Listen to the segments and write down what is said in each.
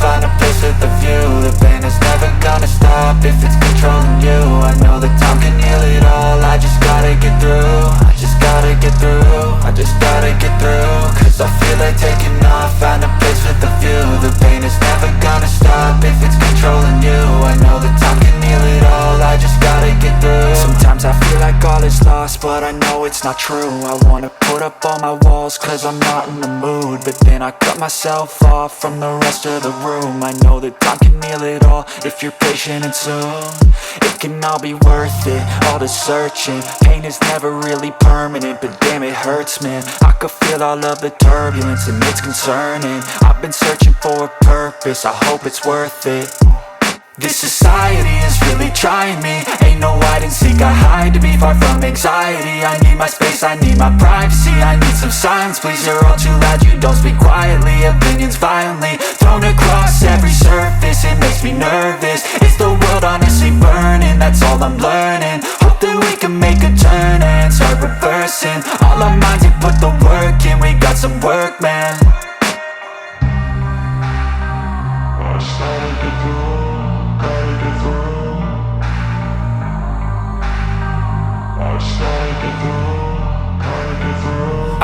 find a place with a view. The pain is never gonna stop if it's controlling you. I know that time can heal it all. I just gotta get through. I just gotta get through. I just gotta get through. Cause I feel like taking off. Find a place with a view. The pain is never gonna stop if it's controlling you. I know that time can heal it all. I just gotta get through. Sometimes I feel like all is lost, but I know it's not true. I wanna put up all my walls cause I'm not in the mood, but then I cut myself off from the rest of the room. I know that time can heal it all if you're patient, and soon it can all be worth it, all the searching. Pain is never really permanent, but damn it hurts, man. I could feel all of the turbulence and it's concerning. I've been searching for a purpose, I hope it's worth it. This society is really trying me. Ain't no hide and seek, I hide to be far from anxiety. I need my space, I need my privacy. I need some silence, please, you're all too loud. You don't speak quietly, opinions violently thrown across every surface. It makes me nervous, is the world honestly burning? That's all I'm learning. Hope that we can make a turn and start reversing all our minds and put the work in. We got some work, man. I just gotta get through.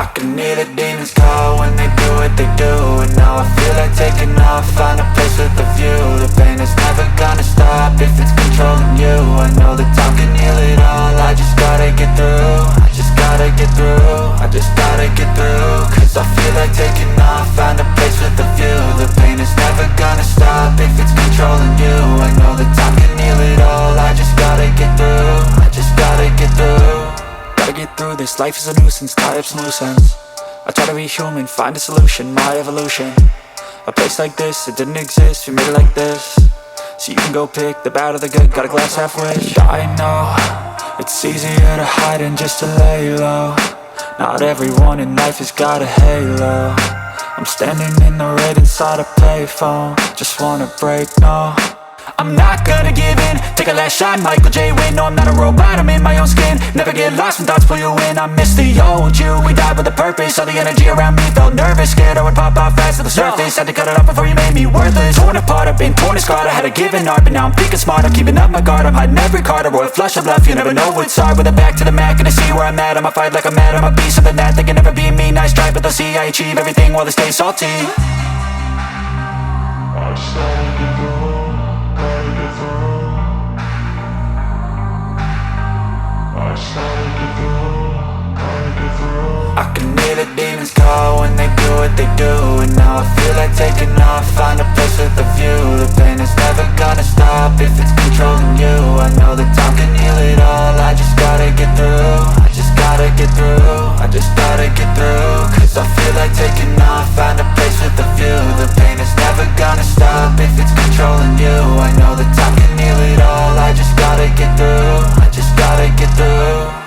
I can hear the demons call when they do what they do. And now I feel like taking off, find a place with a view. The pain is never gonna stop if it's controlling you. I know that time can heal it all. I just gotta get through. I just gotta get through. I just gotta get through. Cause I feel like taking off, find a place with a view. The pain is never gonna stop if it's controlling you. I know that time can heal it all. I just gotta get through. I just gotta get through. Gotta get through this, life is a nuisance, tie up some loose ends. I try to be human, find a solution, my evolution. A place like this, it didn't exist, we made it like this. So you can go pick the bad or the good, got a glass halfway. I know, it's easier to hide than just to lay low. Not everyone in life has got a halo. I'm standing in the red inside a payphone. Just wanna break, no, I'm not gonna give in. Take a last shot, Michael J. Win. No, I'm not a robot, I'm in my own skin. Never get lost when thoughts pull you in. I miss the old you, we died with a purpose. All the energy around me felt nervous, scared I would pop out fast to the surface. Had to cut it off before you made me worthless. Torn apart, I've been torn and scarred. I had a given art, but now I'm thinking smart. I'm keeping up my guard, I'm hiding every card. A royal flush of love, you never know what's hard. With a back to the mat, gonna see where I'm at. I'ma fight like I'm mad, I'ma be something that they can never be me. Nice try, but they'll see I achieve everything while they stay salty. I just gotta get through. I can hear the demons call when they do what they do. And now I feel like taking off, find a place with a view. The pain is never gonna stop if it's controlling you. I know that time can heal it all. I just gotta get through. I just gotta get through. I just gotta get through. Cause I feel like taking off, find a place with a view. The pain is never gonna stop if it's controlling you. I know that time can heal it all. I just gotta get through. I just gotta get through.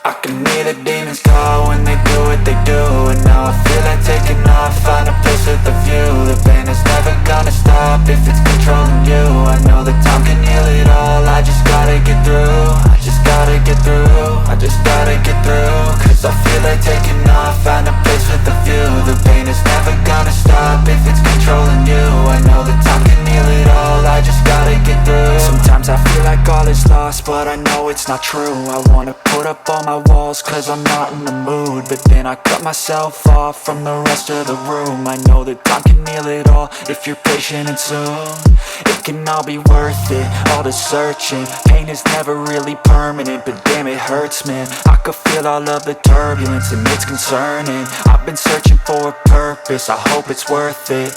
I can hear the demons call when they do what they do. And now I feel like taking off, find a place with a view. The pain is never gonna stop if it's controlling you. I know that time can heal it all. I just gotta get through. I just gotta get through. I just gotta get through. Cause I feel like taking off, find a place with a view. The pain is never gonna stop if it's controlling you. I know that time can heal it all. I just gotta get through. Sometimes I feel like all is lost, but I know it's not true. I wanna put up all my walls cause I'm not in the mood, but then I cut myself off from the rest of the room. I know that time can heal it all if you're patient, and soon it can all be worth it, all the searching. Pain is never really permanent, but damn it hurts, man. I could feel all of the turbulence and it's concerning. I've been searching for a purpose, I hope it's worth it.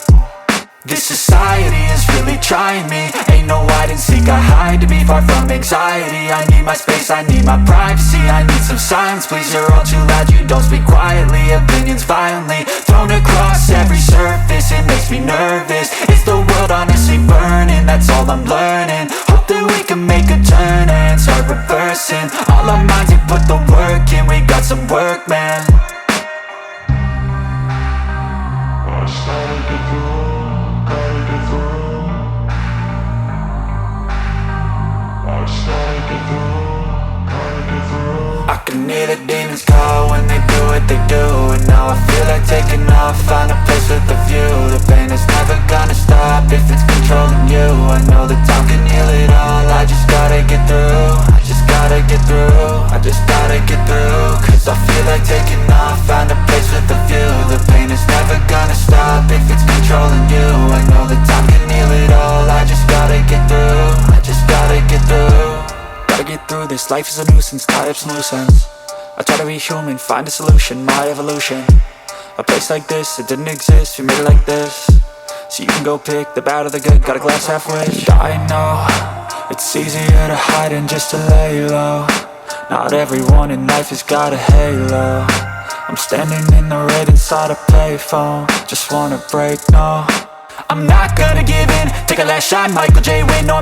This society is really trying me. Ain't no hide and seek, I hide to be far from anxiety. I need my space, I need my privacy. I need some silence, please, you're all too loud. You don't speak quietly, opinions violently thrown across every surface. It makes me nervous, is the world honestly burning? That's all I'm learning. Hope that we can make a turn and start reversing all our minds and put the work in. We got some work, man. I can hear the demons call when they do what they do. And now I feel like taking off, find a place with a view. The pain is never gonna stop if it's controlling you. I know that time can heal it all, I just gotta get through. I just gotta get through, I just gotta get through. Cause I feel like taking off, find a place with a view. The pain is never gonna stop if it's controlling you. I know that time can heal it all, I just gotta get through. I just gotta get through. Gotta get through this, life is a nuisance, tie up some loose ends. I try to be human, find a solution, my evolution. A place like this, it didn't exist, we made it like this. So you can go pick the bad or the good, got a glass halfway. I know, it's easier to hide than just to lay low. Not everyone in life has got a halo. I'm standing in the red inside a payphone, just wanna break, no. I'm not gonna give in, take a last shot, Michael J. Win, no.